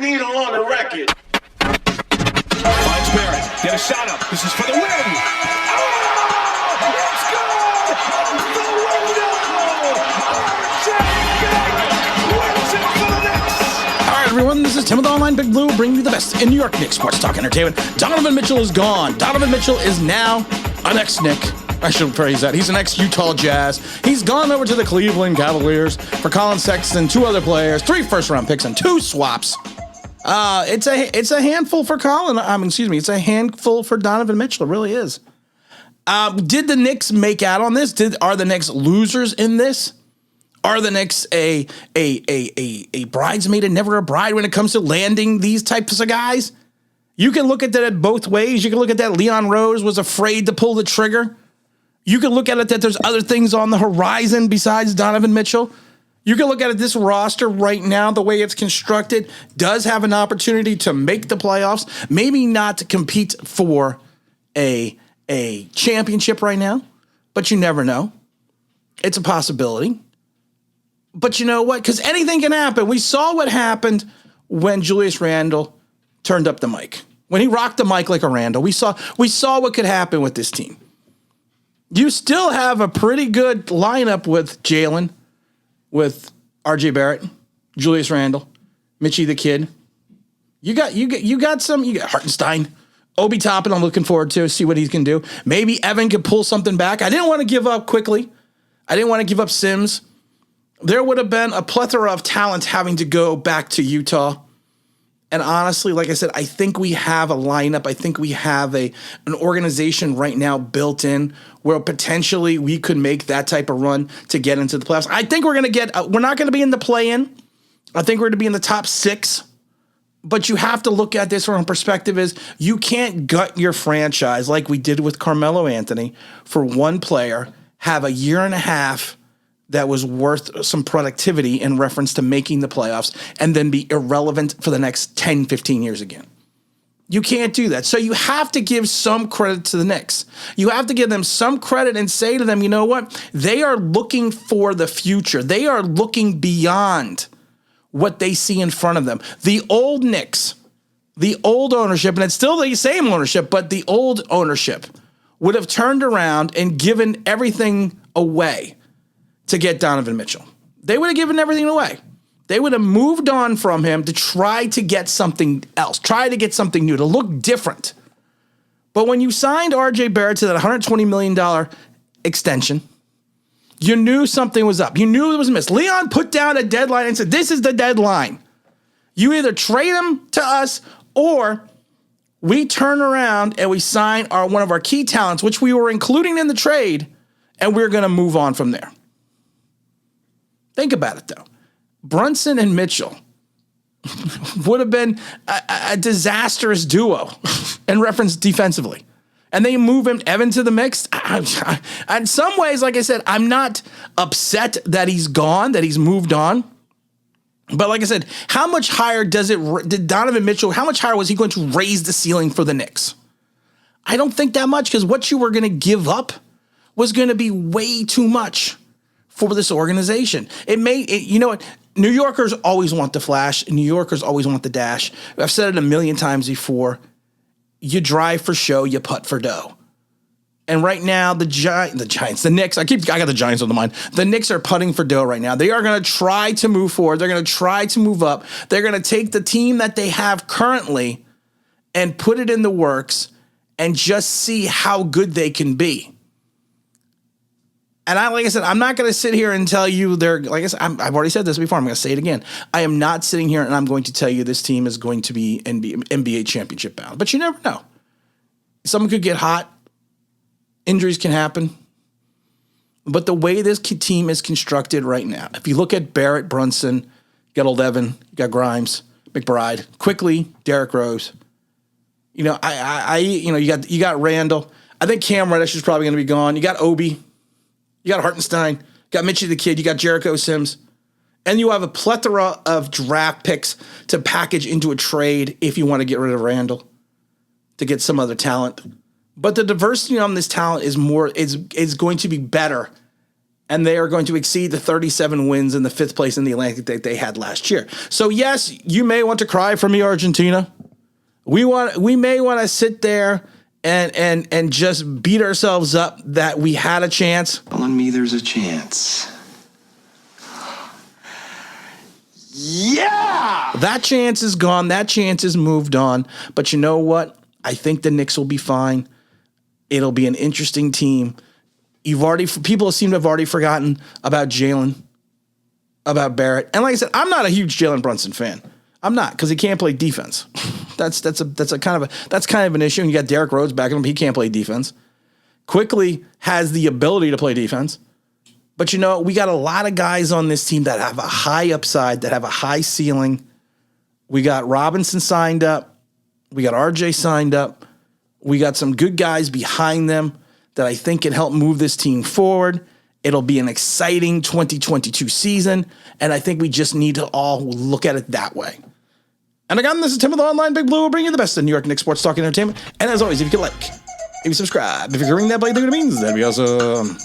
needle on the record. Finds Barrett. Get a shot up. This is for the win. Oh! It's good! The window! RJ wins it for the Knicks! All right, everyone, this is Tim with Online Big Blue, bringing you the best in New York Knicks sports talk entertainment. Donovan Mitchell is gone. Donovan Mitchell is now an ex-Knick. I should phrase that. He's an ex-Utah Jazz. He's gone over to the Cleveland Cavaliers for Colin Sexton, 2 other players, 3 first-round picks, and 2 swaps. It's a handful for Colin. It's a handful for Donovan Mitchell. It really is. Did the Knicks make out on this? Are the Knicks losers in this? Are the Knicks a bridesmaid and never a bride when it comes to landing these types of guys? You can look at that both ways. You can look at that Leon Rose was afraid to pull the trigger. You can look at it that there's other things on the horizon besides Donovan Mitchell. You can look at it, this roster right now, the way it's constructed, does have an opportunity to make the playoffs. Maybe not to compete for a championship right now, but you never know. It's a possibility. But you know what? Because anything can happen. We saw what happened when Julius Randle turned up the mic. When he rocked the mic like a Randle, we saw what could happen with this team. You still have a pretty good lineup with Jalen, with RJ Barrett, Julius Randle, Mitchie the Kid. You got Hartenstein, Obi Toppin. I'm looking forward to see what he can do. Maybe Evan could pull something back. I didn't want to give up quickly. I didn't want to give up Sims. There would have been a plethora of talent having to go back to Utah. And honestly, like I said, I think we have a lineup. I think we have an organization right now built in where potentially we could make that type of run to get into the playoffs. I think we're not going to be in the play-in. I think we're going to be in the top 6. But you have to look at this from a perspective is you can't gut your franchise like we did with Carmelo Anthony for one player, have a year and a half that was worth some productivity in reference to making the playoffs, and then be irrelevant for the next 10, 15 years again. You can't do that. So you have to give some credit to the Knicks. You have to give them some credit and say to them, you know what? They are looking for the future. They are looking beyond what they see in front of them. The old Knicks, the old ownership, and it's still the same ownership, but the old ownership would have turned around and given everything away to get Donovan Mitchell. They would have given everything away. They would have moved on from him to try to get something else, try to get something new, to look different. But when you signed RJ Barrett to that $120 million extension, you knew something was up. You knew it was missed. Leon put down a deadline and said, this is the deadline. You either trade him to us or we turn around and we sign one of our key talents, which we were including in the trade, and we're going to move on from there. Think about it, though. Brunson and Mitchell would have been a disastrous duo in reference defensively. And they move Evan to the mix. In some ways, like I said, I'm not upset that he's gone, that he's moved on. But like I said, how much higher did Donovan Mitchell, how much higher was he going to raise the ceiling for the Knicks? I don't think that much, because what you were going to give up was going to be way too much for this organization. You know what? New Yorkers always want the flash. New Yorkers always want the dash. I've said it a million times before. You drive for show, you putt for dough. And right now, the Knicks, I got the Giants on the mind. The Knicks are putting for dough right now. They are going to try to move forward. They're going to try to move up. They're going to take the team that they have currently and put it in the works and just see how good they can be. And like I said, I'm not going to sit here and tell you I've already said this before. I'm going to say it again. I am not sitting here and I'm going to tell you this team is going to be NBA championship bound. But you never know. Someone could get hot. Injuries can happen. But the way this team is constructed right now, if you look at Barrett, Brunson, you got old Evan, you got Grimes, McBride, quickly, Derrick Rose. You got Randall. I think Cam Reddish is probably going to be gone. You got Obi. You got Hartenstein, you got Mitchie the Kid, you got Jericho Sims, and you have a plethora of draft picks to package into a trade if you want to get rid of Randall to get some other talent. But the diversity on this talent is going to be better and they are going to exceed the 37 wins in the 5th place in the Atlantic that they had last year. So yes, you may want to cry for me, Argentina. We may want to sit there and just beat ourselves up that we had a chance. Telling me there's a chance. Yeah! That chance is gone. That chance is moved on. But you know what? I think the Knicks will be fine. It'll be an interesting team. People seem to have already forgotten about Jalen, about Barrett. And like I said, I'm not a huge Jalen Brunson fan. I'm not, because he can't play defense. That's kind of an issue. And you got Derrick Rose backing him. He can't play defense. Quickly has the ability to play defense. But we got a lot of guys on this team that have a high upside, that have a high ceiling. We got Robinson signed up. We got RJ signed up. We got some good guys behind them that I think can help move this team forward. It'll be an exciting 2022 season, and I think we just need to all look at it that way. And again, this is Tim with Online Big Blue. We'll bring you the best of New York Knicks sports talk and entertainment. And as always, if you could like, if you subscribe, if you can ring that bell, you think it means, that'd be awesome.